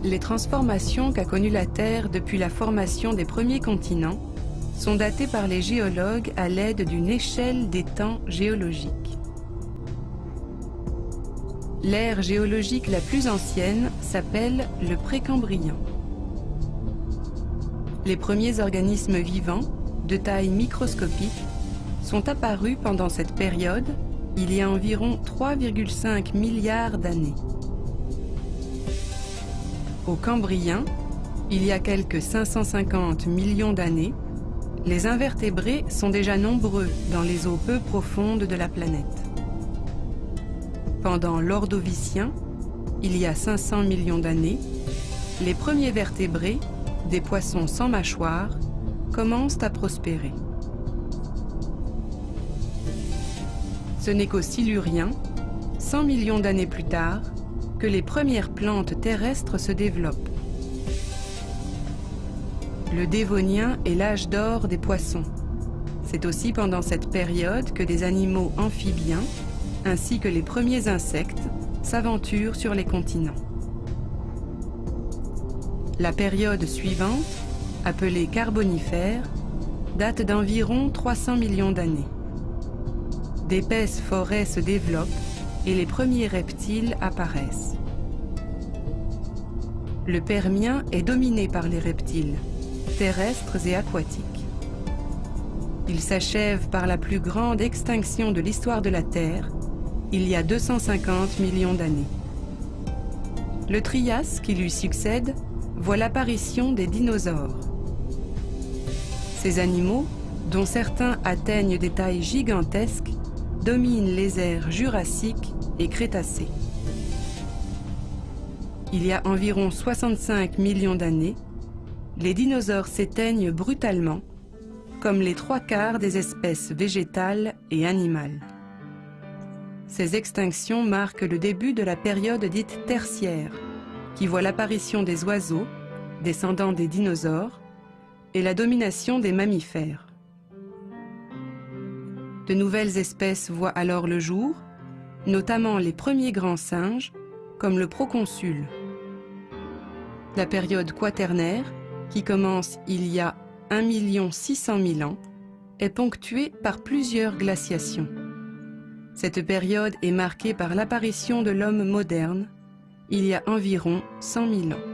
Les transformations qu'a connues la Terre depuis la formation des premiers continents sont datées par les géologues à l'aide d'une échelle des temps géologiques. L'ère géologique la plus ancienne s'appelle le Précambrien. Les premiers organismes vivants, de taille microscopique, sont apparus pendant cette période, il y a environ 3,5 milliards d'années. Au Cambrien, il y a quelques 550 millions d'années, les invertébrés sont déjà nombreux dans les eaux peu profondes de la planète. Pendant l'Ordovicien, il y a 500 millions d'années, les premiers vertébrés, des poissons sans mâchoire, commencent à prospérer. Ce n'est qu'au Silurien, 100 millions d'années plus tard, que les premières plantes terrestres se développent. Le Dévonien est l'âge d'or des poissons. C'est aussi pendant cette période que des animaux amphibiens, ainsi que les premiers insectes, s'aventurent sur les continents. La période suivante, appelée Carbonifère, date d'environ 300 millions d'années. D'épaisses forêts se développent et les premiers reptiles apparaissent. Le Permien est dominé par les reptiles, terrestres et aquatiques. Il s'achève par la plus grande extinction de l'histoire de la Terre, il y a 250 millions d'années. Le Trias, qui lui succède, voit l'apparition des dinosaures. Ces animaux, dont certains atteignent des tailles gigantesques, dominent les ères jurassiques et crétacées. Il y a environ 65 millions d'années, les dinosaures s'éteignent brutalement, comme les 3/4 des espèces végétales et animales. Ces extinctions marquent le début de la période dite tertiaire, qui voit l'apparition des oiseaux, descendants des dinosaures, et la domination des mammifères. De nouvelles espèces voient alors le jour, notamment les premiers grands singes, comme le proconsul. La période quaternaire, qui commence il y a 1 600 000 ans, est ponctuée par plusieurs glaciations. Cette période est marquée par l'apparition de l'homme moderne, il y a environ 100 000 ans.